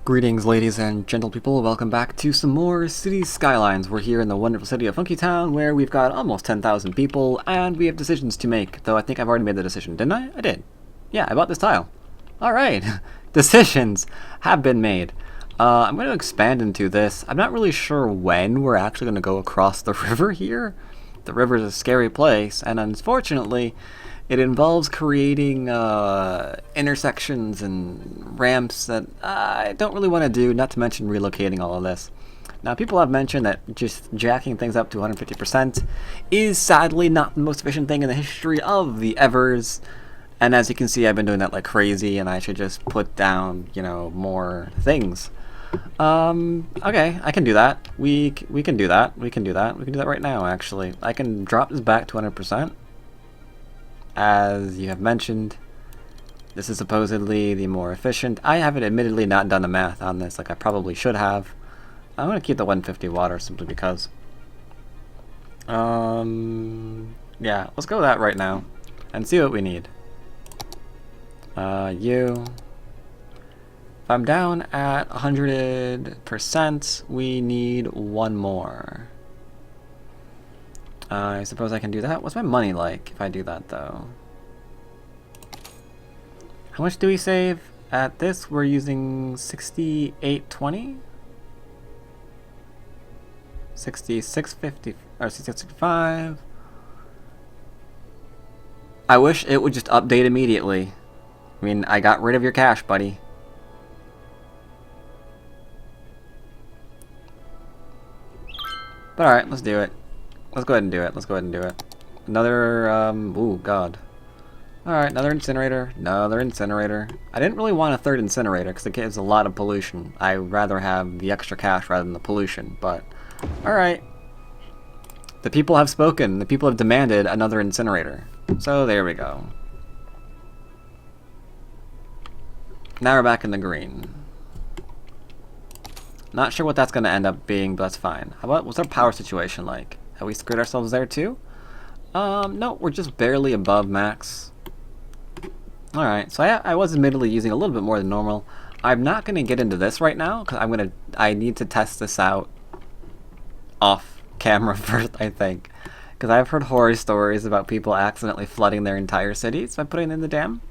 Greetings, ladies and gentle people. Welcome back to some more City Skylines. We're here in the wonderful city of Funkytown, where we've got almost 10,000 people, and we have decisions to make. Though I think I've already made the decision, didn't I? I did. Yeah, I bought this tile. Alright, decisions have been made. I'm going to expand into this. I'm not really sure when we're actually going to go across the river here. The river's a scary place, and unfortunately, it involves creating intersections and ramps that I don't really want to do, not to mention relocating all of this. Now, people have mentioned that just jacking things up to 150% is sadly not the most efficient thing in the history of the Evers. And as you can see, I've been doing that like crazy, and I should just put down, more things. Okay, I can do that. We can do that. We can do that. We can do that right now, actually. I can drop this back to 100%. As you have mentioned, this is supposedly the more efficient. I haven't admittedly not done the math on this like I probably should have. I'm going to keep the 150 water simply because. Yeah, let's go with that right now and see what we need. If I'm down at 100%, we need one more. I suppose I can do that. What's my money like if I do that, though? How much do we save? At this, we're using 6820? 6650 or 6665. I wish it would just update immediately. I mean, I got rid of your cash, buddy. But alright, let's do it. Let's go ahead and do it. Let's go ahead and do it. Another, ooh, God. Alright, another incinerator. Another incinerator. I didn't really want a third incinerator because it gives a lot of pollution. I'd rather have the extra cash rather than the pollution, but alright. The people have spoken. The people have demanded another incinerator. So there we go. Now we're back in the green. Not sure what that's going to end up being, but that's fine. How about, what's our power situation like? Have we screwed ourselves there too? No, we're just barely above max. Alright, so I was admittedly using a little bit more than normal. I'm not going to get into this right now, because I need to test this out off camera first, I think. Because I've heard horror stories about people accidentally flooding their entire cities by putting in the dam.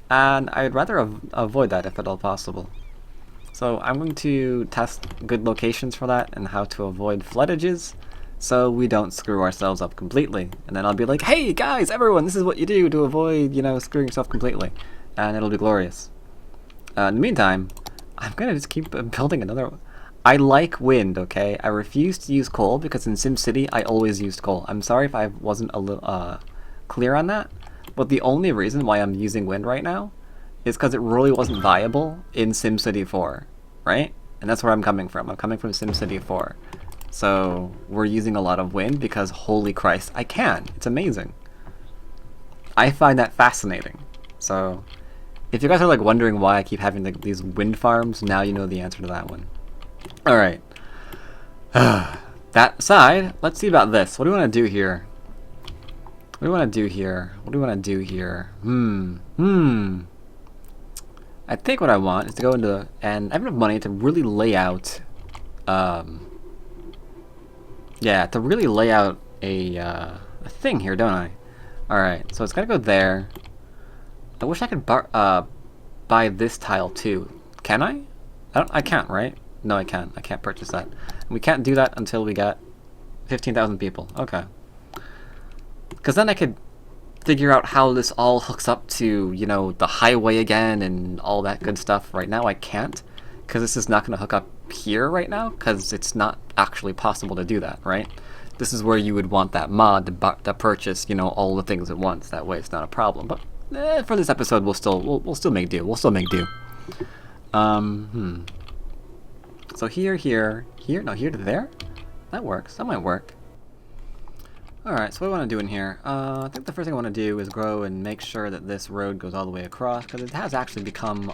And I'd rather avoid that if at all possible. So I'm going to test good locations for that and how to avoid floodages, so we don't screw ourselves up completely. And then I'll be like, hey guys, everyone, this is what you do to avoid, screwing yourself completely. And it'll be glorious. In the meantime, I'm going to just keep building another one. I like wind, okay? I refuse to use coal because in SimCity I always used coal. I'm sorry if I wasn't a little clear on that, but the only reason why I'm using wind right now is because it really wasn't viable in SimCity 4, right? And that's where I'm coming from. I'm coming from SimCity 4. So we're using a lot of wind because, holy Christ, I can. It's amazing. I find that fascinating. So if you guys are like wondering why I keep having these wind farms, now you know the answer to that one. Alright. That aside, let's see about this. What do we want to do here? What do we want to do here? What do we want to do here? I think what I want is to go into, and I have enough money to really lay out, yeah, to really lay out a thing here, don't I? Alright, so it's gotta go there. I wish I could buy this tile too. Can I? I can't, right? No, I can't. I can't purchase that. And we can't do that until we got 15,000 people. Okay. Because then I could figure out how this all hooks up to, the highway again and all that good stuff. Right now I can't, because this is not going to hook up here right now, because it's not actually possible to do that, right? This is where you would want that mod to purchase, all the things at once. That way it's not a problem. But for this episode, we'll still make do. We'll still make do. So here, no, here to there? That works. That might work. Alright, so what do I want to do in here? I think the first thing I want to do is grow and make sure that this road goes all the way across, because it has actually become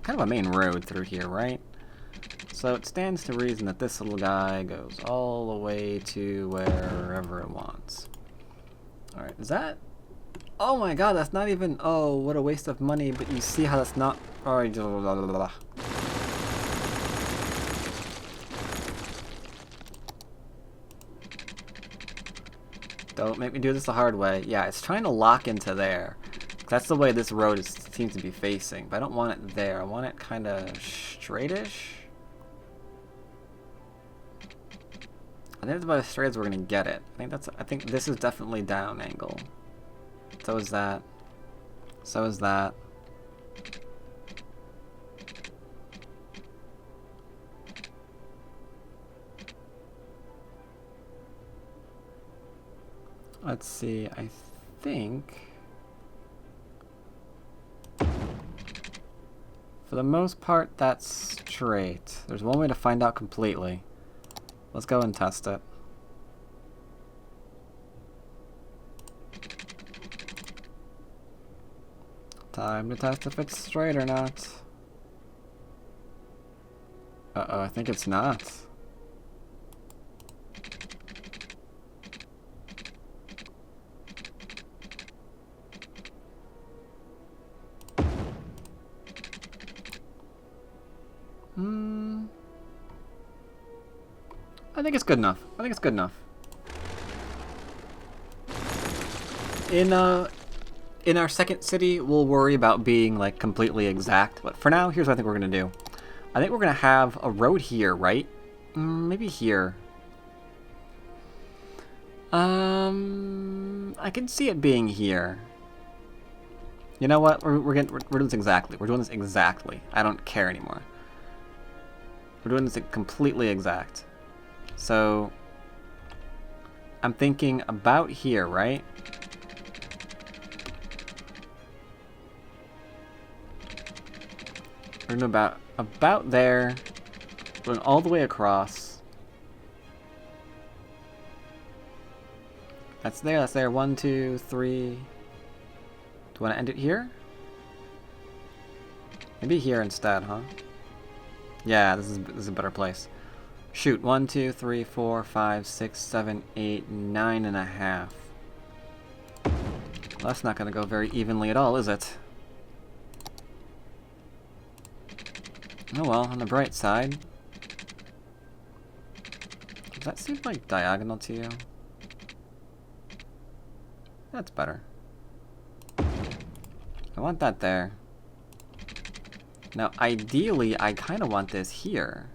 kind of a main road through here, right? So it stands to reason that this little guy goes all the way to wherever it wants. Alright, is that... Oh my god, that's not even... Oh, what a waste of money, but you see how that's not... Alright, Don't make me do this the hard way. Yeah, it's trying to lock into there. That's the way this road seems to be facing, but I don't want it there. I want it kind of straightish. I think that's about as straight as we're gonna get it. I think this is definitely down angle. So is that. So is that. Let's see, I think for the most part that's straight. There's one way to find out completely. Let's go and test it. Time to test if it's straight or not. Uh-oh, I think it's not. I think it's good enough. I think it's good enough. In our second city, we'll worry about being like completely exact. But for now, here's what I think we're gonna do. I think we're gonna have a road here, right? Maybe here. I can see it being here. You know what? We're doing this exactly. We're doing this exactly. I don't care anymore. We're doing this completely exact. So I'm thinking about here, right? We're doing about there, going all the way across. That's there, that's there. 1, 2, 3. Do you want to end it here? Maybe here instead, huh? Yeah, this is a better place. Shoot, 1, 2, 3, 4, 5, 6, 7, 8, 9.5. Well, that's not gonna go very evenly at all, is it? Oh well, on the bright side. Does that seem like diagonal to you? That's better. I want that there. Now, ideally, I kind of want this here,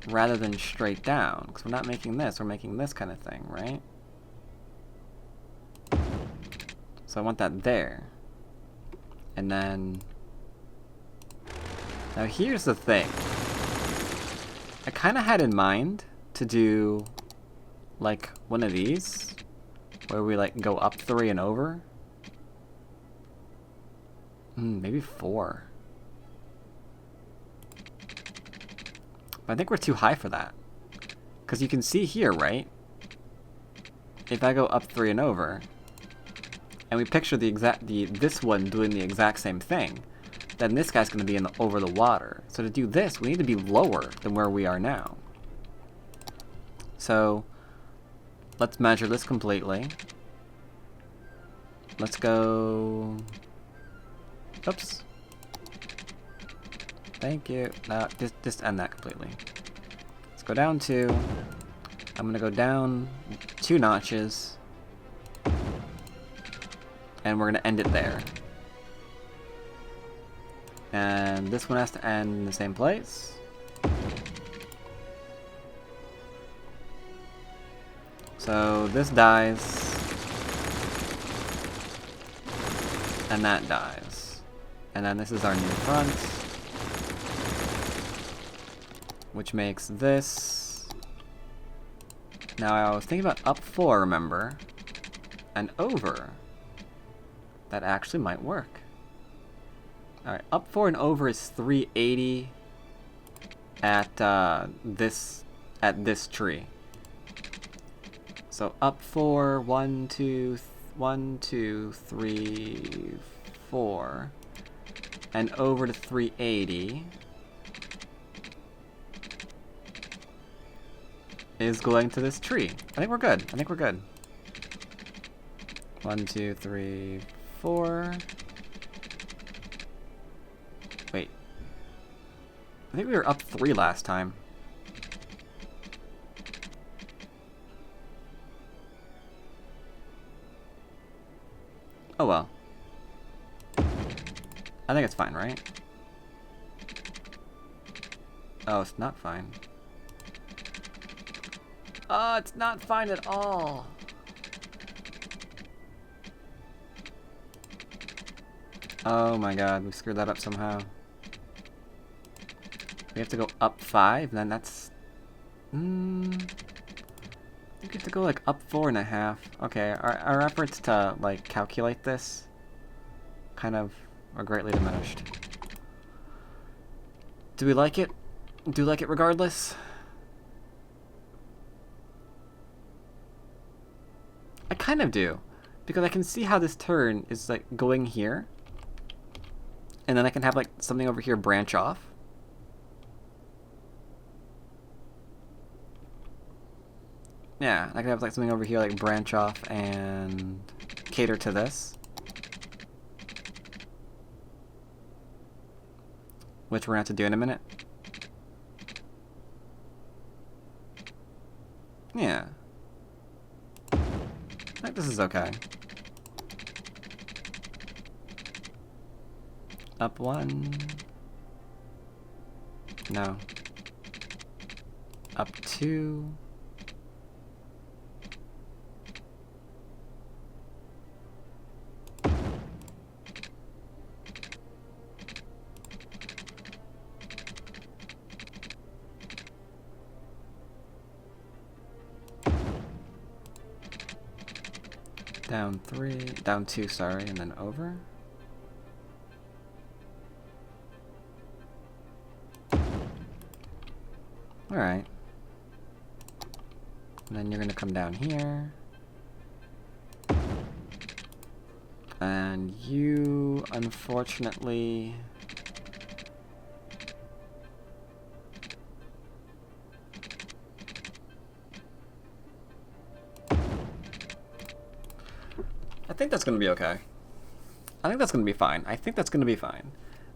rather than straight down, because we're not making this, we're making this kind of thing, right? So I want that there. And then... Now here's the thing. I kind of had in mind to do, like, one of these, where we, like, go up 3 and over. Maybe 4. But I think we're too high for that. Because you can see here, right? If I go up 3 and over, and we picture this one doing the exact same thing, then this guy's going to be over the water. So to do this, we need to be lower than where we are now. So let's measure this completely. Let's go... Oops. Thank you. No, just end that completely. Let's go down 2. I'm going to go down 2 notches. And we're going to end it there. And this one has to end in the same place. So this dies. And that dies. And then this is our new front. Which makes this... Now I was thinking about up 4, remember? And over. That actually might work. Alright, up 4 and over is 380 at this tree. So up 4, 1, 2, 3, 4, and over to 380 is going to this tree. I think we're good. I think we're good. 1, 2, 3, 4. Wait. I think we were up 3 last time. think it's fine, right? Oh, it's not fine. Oh, it's not fine at all. Oh my god, we screwed that up somehow. We have to go up 5, then that's... I think we have to go like up 4.5. Okay, our efforts to like calculate this kind of are greatly diminished. Do we like it? Do we like it regardless? I kind of do, because I can see how this turn is like going here, and then I can have like something over here branch off. Yeah, I can have like something over here like branch off and cater to this, which we're gonna have to do in a minute. Yeah. I think this is okay. Up 1. No. Up 2. Down 3, down 2, sorry, and then over. Alright. And then you're gonna come down here. And you, unfortunately... I think that's gonna be okay. I think that's gonna be fine. I think that's gonna be fine.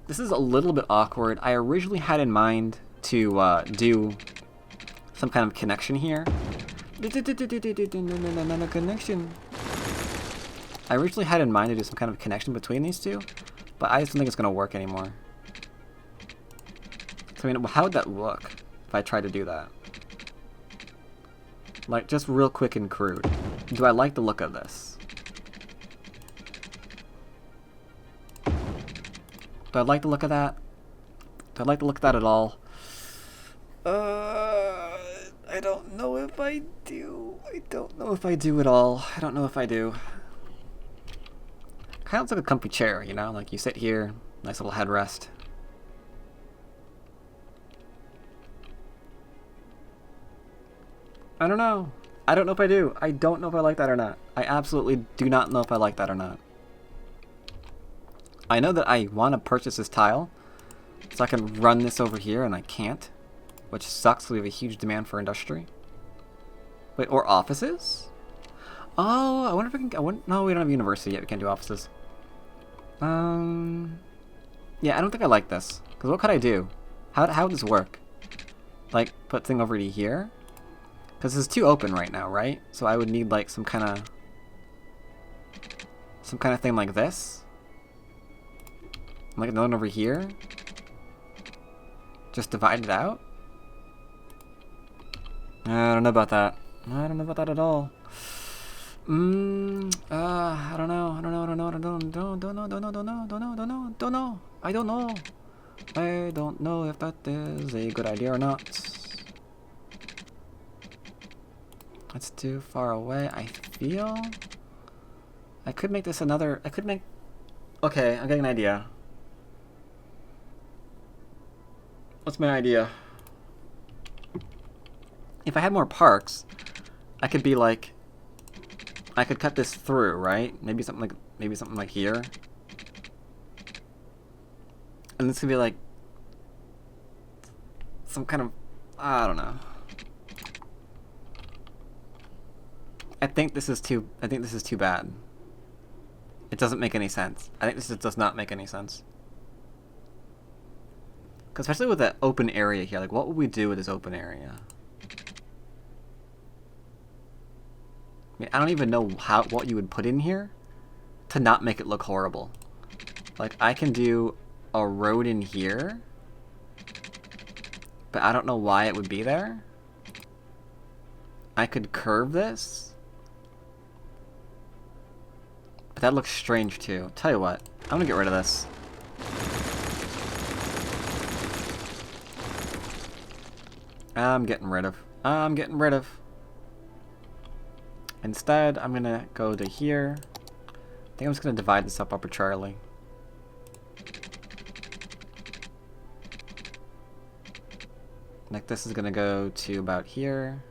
This is a little bit awkward. I originally had in mind to do some kind of connection here. Connection. I originally had in mind to do some kind of connection between these two, but I just don't think it's gonna work anymore. So, I mean, how would that look if I tried to do that? Like, just real quick and crude. Do I like the look of this? Do I like the look of that? Do I like the look of that at all? I don't know if I do. I don't know if I do at all. I don't know if I do. Kind of looks like a comfy chair, you know? Like you sit here, nice little headrest. I don't know. I don't know if I do. I don't know if I like that or not. I absolutely do not know if I like that or not. I know that I want to purchase this tile, so I can run this over here, and I can't, which sucks. We have a huge demand for industry. Wait, or offices? Oh, I wonder if we can. No, we don't have a university yet. We can't do offices. Yeah, I don't think I like this. Because what could I do? How would this work? Like, put thing over to here? Because this is too open right now, right? So I would need like some kind of thing like this. Like another one over here. Just divide it out. I don't know about that. I don't know about that at all. I don't know. I don't know. I don't know. Don't know. I don't know. I don't know if that is a good idea or not. That's too far away, I feel. I could make this another... Okay, I'm getting an idea. What's my idea? If I had more parks, I could be like... I could cut this through, right? Maybe something like here. And this could be like... some kind of... I don't know. I think this is too bad. It doesn't make any sense. I think this does not make any sense. Because especially with that open area here, like what would we do with this open area? I mean, I don't even know what you would put in here to not make it look horrible. Like I can do a road in here, but I don't know why it would be there. I could curve this, but that looks strange too. Tell you what, I'm gonna get rid of this. I'm getting rid of. Instead, I'm gonna go to here. I think I'm just gonna divide this up arbitrarily. Like this is gonna go to about here.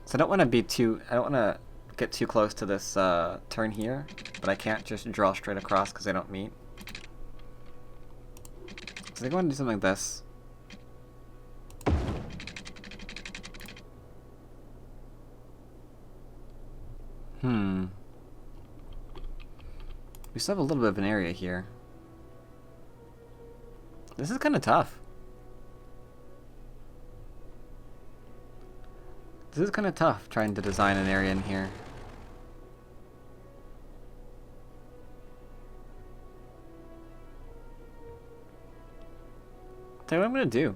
So I don't want to get too close to this turn here, but I can't just draw straight across because they don't meet. So I think I want to do something like this. We still have a little bit of an area here. This is kind of tough. This is kind of tough trying to design an area in here. Tell you what I'm gonna do.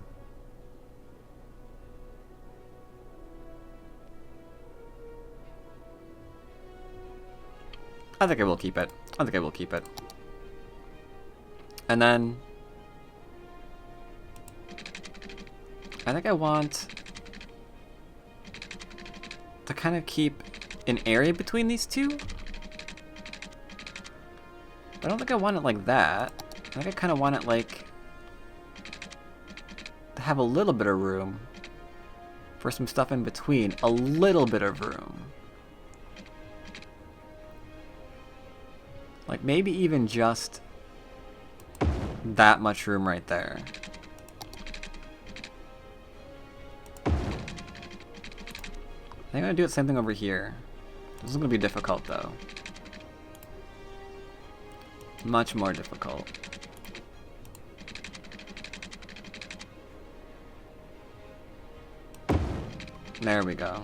I think I will keep it. I think I will keep it. And then I think I want to kind of keep an area between these two. I don't think I want it like that. I think I kind of want it like to have a little bit of room for some stuff in between. A little bit of room. Like maybe even just that much room right there. I think I'm gonna do the same thing over here. This is gonna be difficult though. Much more difficult. There we go.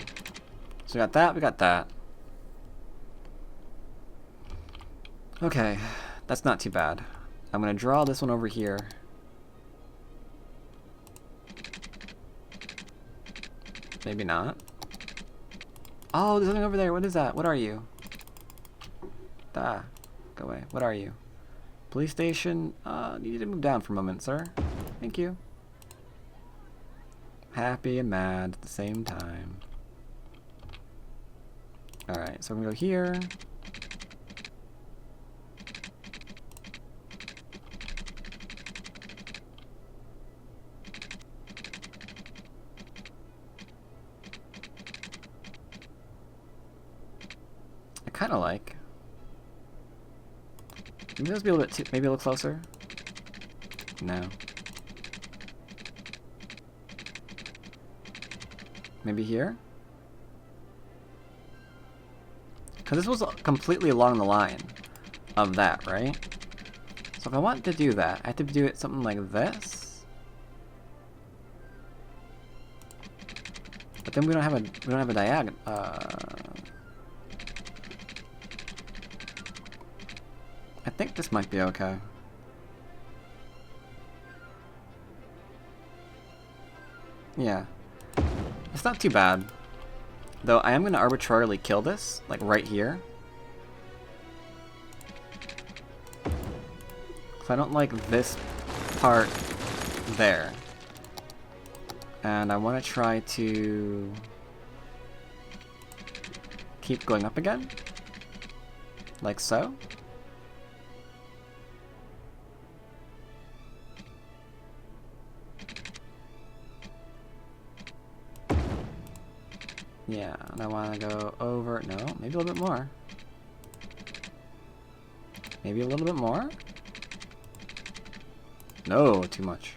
So we got that, we got that. Okay, that's not too bad. I'm gonna draw this one over here. Maybe not. Oh, there's something over there. What is that? What are you? Go away. What are you? Police station. You need to move down for a moment, sir. Thank you. Happy and mad at the same time. Alright, so I'm gonna go here. Kind of like. Maybe let's be a little bit maybe a little closer. No. Maybe here? Because this was completely along the line of that, right? So if I want to do that, I have to do it something like this. But then we don't have a diagonal. I think this might be okay. Yeah. It's not too bad. Though I am going to arbitrarily kill this, like right here. Because I don't like this part there. And I want to try to keep going up again. Like so. Yeah, and I want to go over, no, maybe a little bit more. Maybe a little bit more? No, too much.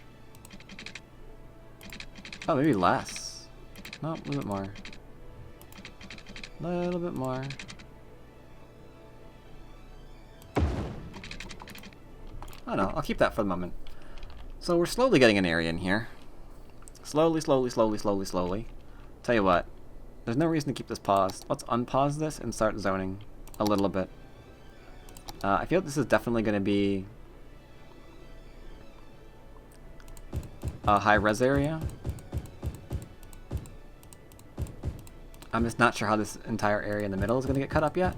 Oh, maybe less. No, a little bit more. A little bit more. Oh no, I'll keep that for the moment. So we're slowly getting an area in here. Slowly, slowly, slowly, slowly, slowly. Tell you what. There's no reason to keep this paused. Let's unpause this and start zoning a little bit. I feel this is definitely going to be a high-res area. I'm just not sure how this entire area in the middle is going to get cut up yet.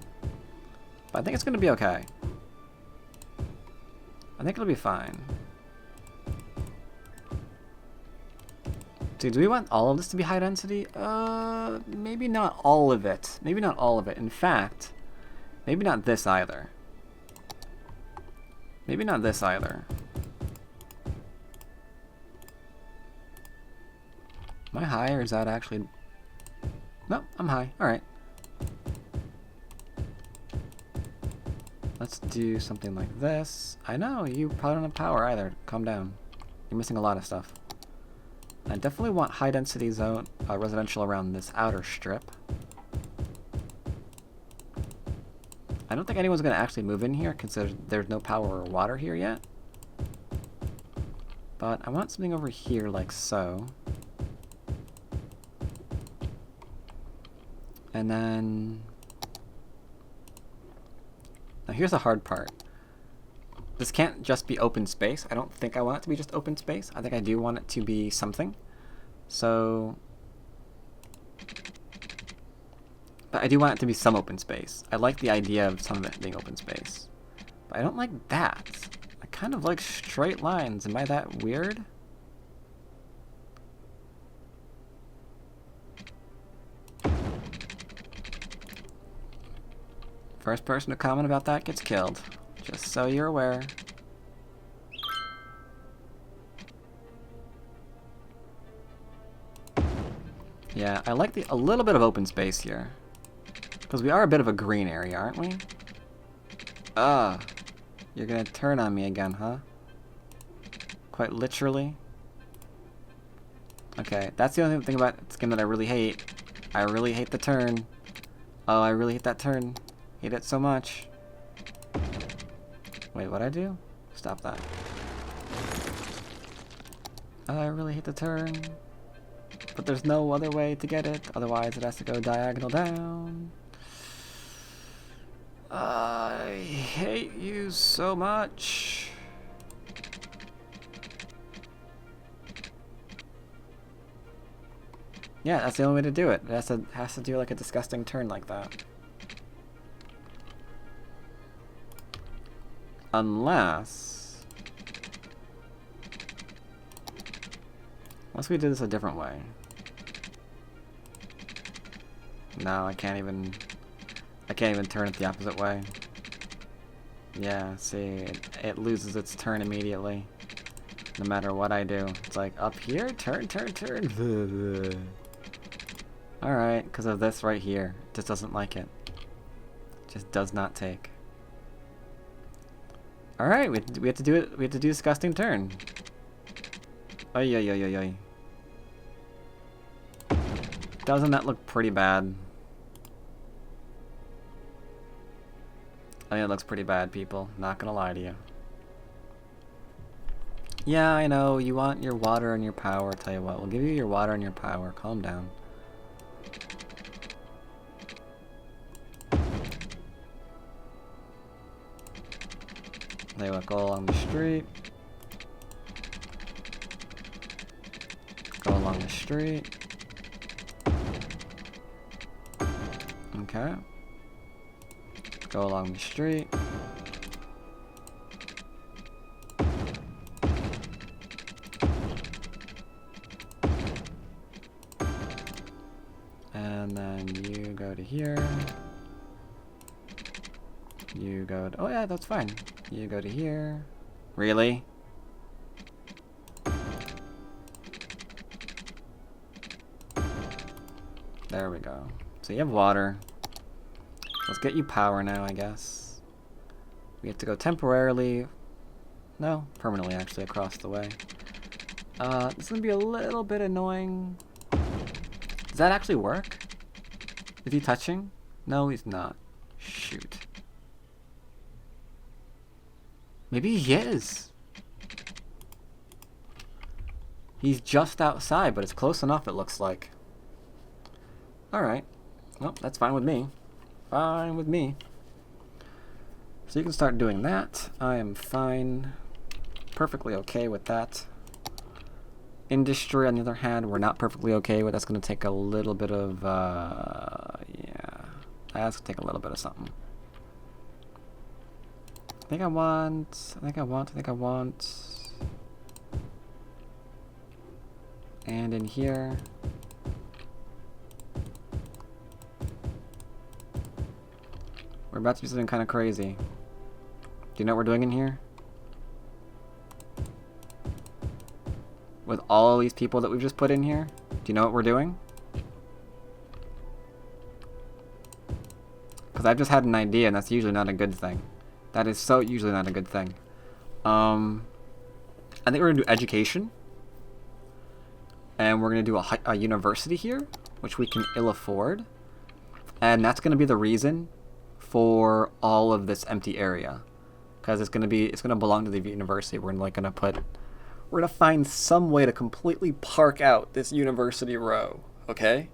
But I think it's going to be okay. I think it'll be fine. Dude, do we want all of this to be high density? Maybe not all of it. Maybe not all of it. In fact, maybe not this either. Maybe not this either. Am I high or is that actually... No, I'm high. Alright. Let's do something like this. I know, you probably don't have power either. Calm down. You're missing a lot of stuff. I definitely want high density zone residential around this outer strip. I don't think anyone's going to actually move in here considering there's no power or water here yet. But I want something over here like so. And then... Now here's the hard part. This can't just be open space. I don't think I want it to be just open space. I think I do want it to be something. So... But I do want it to be some open space. I like the idea of some of it being open space. But I don't like that. I kind of like straight lines. Am I that weird? First person to comment about that gets killed. Just so you're aware. Yeah, I like a little bit of open space here. Because we are a bit of a green area, aren't we? You're gonna turn on me again, huh? Quite literally. Okay, that's the only thing about this game that I really hate. I really hate the turn. Oh, I really hate that turn. Hate it so much. Wait, what'd I do? Stop that. I really hate the turn. But there's no other way to get it. Otherwise, it has to go diagonal down. I hate you so much. Yeah, that's the only way to do it. It has to do like a disgusting turn like that. Unless we do this a different way. No, I can't even turn it the opposite way. Yeah, see, it loses its turn immediately. No matter what I do. It's like, up here, turn. Alright, because of this right here. It just doesn't like it. Just does not take. Alright, we have to do it. We have to do a disgusting turn. Oy. Doesn't that look pretty bad? I think it looks pretty bad, people. Not gonna lie to you. Yeah, I know. You want your water and your power. Tell you what, we'll give you your water and your power. Calm down. Tell you what, go along the street. Go along the street. Okay. Go along the street. And then you go to here. You go to... Oh yeah, that's fine. You go to here. Really? There we go. So you have water. Let's get you power now, I guess. We have to go temporarily... No, permanently actually across the way. This is gonna be a little bit annoying. Does that actually work? Is he touching? No, he's not. Shoot. Maybe he is. He's just outside, but it's close enough, it looks like. Alright. Well, that's fine with me. Fine with me. So you can start doing that. I am fine. Perfectly okay with that. Industry, on the other hand, we're not perfectly okay with. That's going to take a little bit of, yeah. That's going to take a little bit of something. I think I want. And in here. We're about to do something kind of crazy. Do you know what we're doing in here? With all these people that we've just put in here? Do you know what we're doing? Because I've just had an idea, and that's usually not a good thing. That is so usually not a good thing. I think we're going to do education. And we're going to do a university here, which we can ill afford. And that's going to be the reason for all of this empty area. Because it's going to belong to the university. We're like going to find some way to completely park out this university row, okay?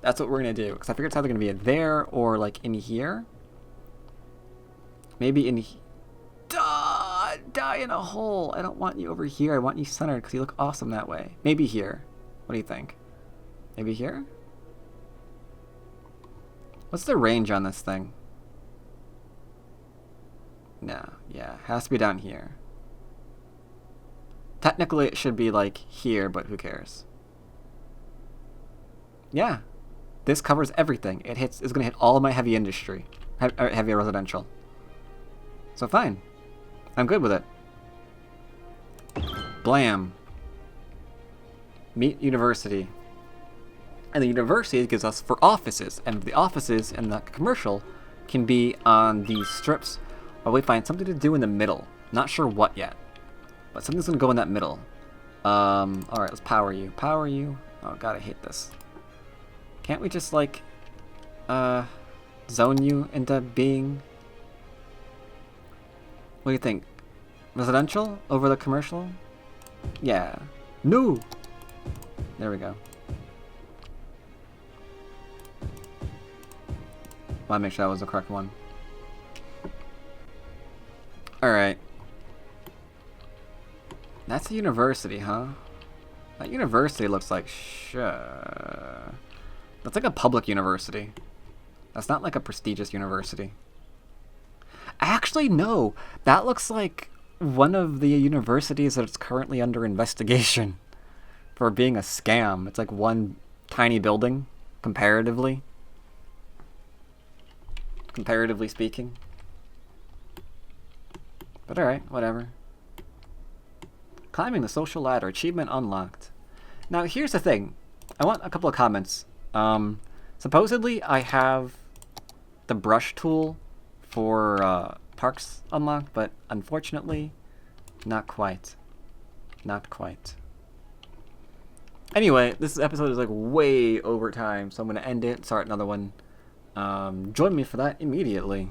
That's what we're going to do. Because I figure it's either going to be there or, like, in here. Maybe in here. Die in a hole. I don't want you over here. I want you centered because you look awesome that way. Maybe here. What do you think? Maybe here? What's the range on this thing? No, yeah. Has to be down here. Technically, it should be, like, here, but who cares? Yeah. This covers everything. It's going to hit all of my heavy industry. Heavy residential. So, fine. I'm good with it. Blam. Meet university. And the university gives us for offices. And the offices and the commercial can be on these strips while we find something to do in the middle. Not sure what yet. But something's going to go in that middle. Alright, let's power you. Power you. Oh god, I hate this. Can't we just, like, zone you into being... What do you think? Residential over the commercial? Yeah. No! There we go. Want to make sure that was the correct one. Alright. That's a university, huh? That university looks like that's like a public university. That's not like a prestigious university. Actually, no. That looks like one of the universities that's currently under investigation for being a scam. It's like one tiny building, comparatively. Comparatively speaking. But alright, whatever. Climbing the social ladder. Achievement unlocked. Now, here's the thing. I want a couple of comments. Supposedly, I have the brush tool for parks unlocked, but unfortunately, not quite. Not quite. Anyway, this episode is like way over time, so I'm going to end it, start another one. Join me for that immediately.